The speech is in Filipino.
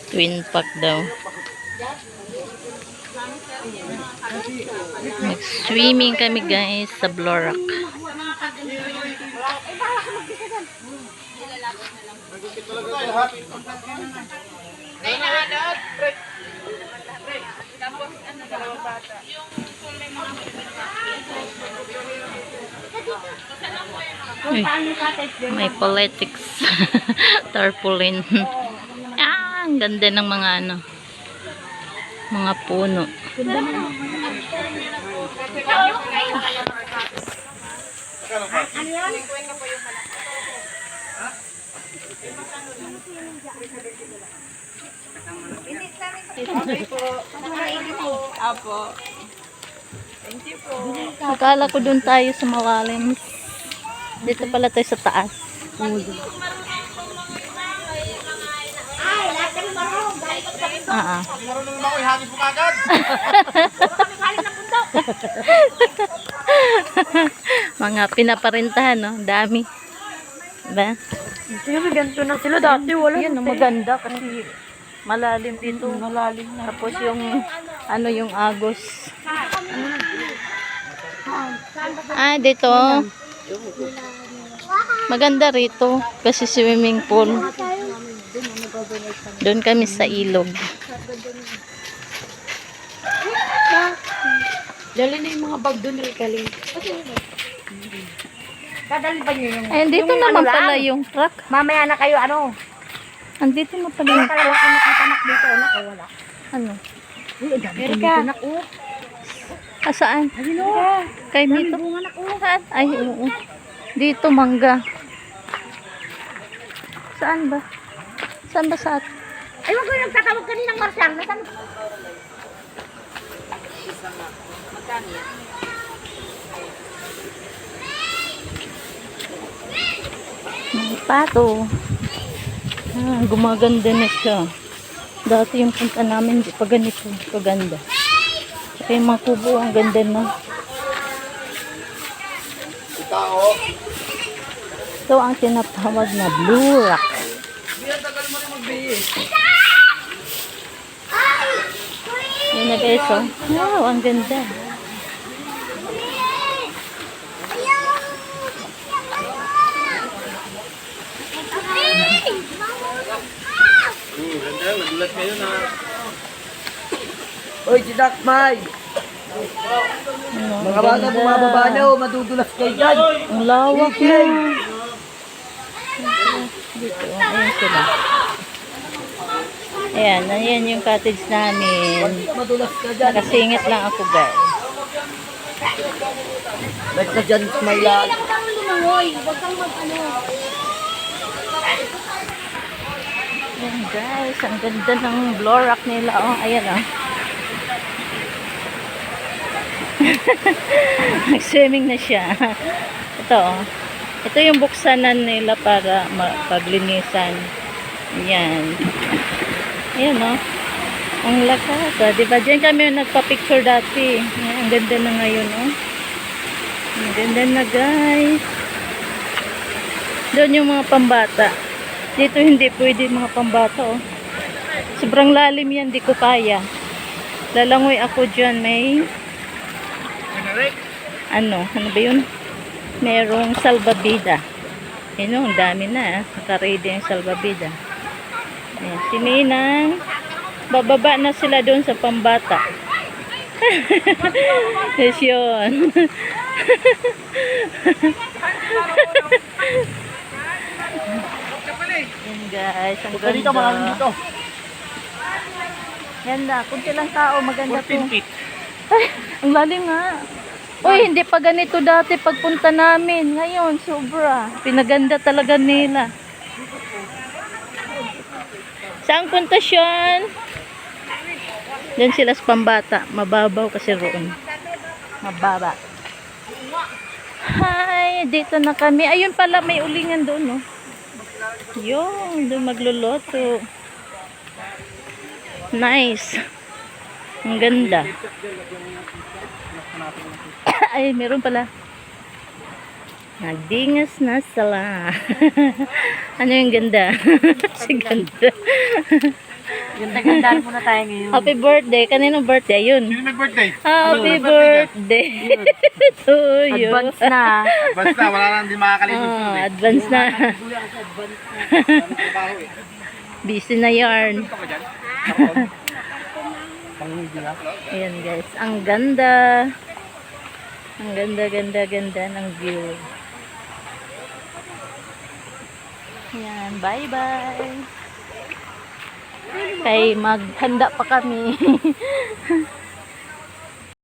Twin pack daw. Mag-swimming kami guys sa Blorac. Uy, may politics. Tarpaulin. Ah, ang ganda ng mga ano, mga puno. Apo. Thank you po. Akala ko doon tayo sa malalim. Dito pala tayo sa taas. Ah. Marunong naman ako, ihagis mo kagad. Mga pinaparintahan, no? Dami. Diba? Pero ganito na sila dati. Wala Yan, na. maganda kasi malalim dito. Malalim na. Tapos yung, ano yung agos. Ah, dito. Maganda rito. Kasi swimming pool. Doon kami sa ilog. Dali na yung mga bag doon, Rikaling. Dadali ba niyo yung... Ay, dito naman pala yung truck. Mamaya na kayo, ano? Andito na pala yung Kala ko nakitanak dito, anak. O, wala. ano. Uy, ang dami ko dito, anak. Oh. Ah, saan? Ayun, o. Kay Mito? Bunga na, oh. Saan? Ay, oo. Dito, mangga. Saan ba? Saan ba sa atin? Ay, wag ko yung nagtatawag kaninang Marcial. Nasaan? May pato. Ah, gumaganda na siya. Dati yung punta namin, di pa ganito. Paganda. Saka yung mga kubo, ang ganda na. Ito ang tinatawag na Blue Rock. Yun na guys, oh. Wow, ang ganda. Ganda, nagulat kayo na. Uy, si Dakmay. Ano, Mga bata, ganda. bumababa na, o. Madudulas kayo dyan. Ang lawak na. Dito, ayan sila. Ayan yung cottage namin. Madulas ka dyan. Nakasingit lang ako guys. Ba't ka dyan, Maylan? Huwag kang lumangoy. Huwag kang mag-ano. Ayan guys, ang ganda ng Blorac nila. Oh, ayan oh. Nag-swimming na siya. Ito oh. Ito yung buksanan nila para paglinisan. Ayan. Ayan oh. Ang lakas. Ah. Diba dyan kami nagpa-picture dati. Ayan, ang ganda na ngayon oh. Ang ganda na guys. Doon yung mga pambata. Dito hindi pwede mga pambata oh. Sobrang lalim yan, di ko kaya. Lalangoy ako dyan, may ano ba yun? Merong salbabida. Yun oh, ang dami na. Naka-ready yung salbabida. Ayan, si Ninang. Bababa na sila doon sa pambata. Yes yun. Yan guys, ang Dito, maraming ganda. dito. Yan na, kunti lang tao, maganda to. 14 feet. Ay, ang lalim nga. Uy, hindi pa ganito dati pagpunta namin. Ngayon, sobra. Pinaganda talaga nila. Saan puntasyon? Diyan sila sa pambata. Mababaw kasi roon. Mababa. Hi, dito na kami. Ayun pala, may ulingan doon, no? Yun, doon magluluto. Nice. Ang ganda. Ay, meron pala. Nagdingas na sala. Ano yung ganda? Si ganda. Yung tagandaan muna tayo ngayon. Happy birthday. Kaninong birthday? Yun. Sino may birthday? Happy birthday to you. Advance na. Basta, wala nang hindi makakalimutan. Oh, advance na. Busy na yarn. Ayan guys, ang ganda. Ang ganda, ganda, ganda ng view. Ayan, bye-bye. Kay maghanda pa kami.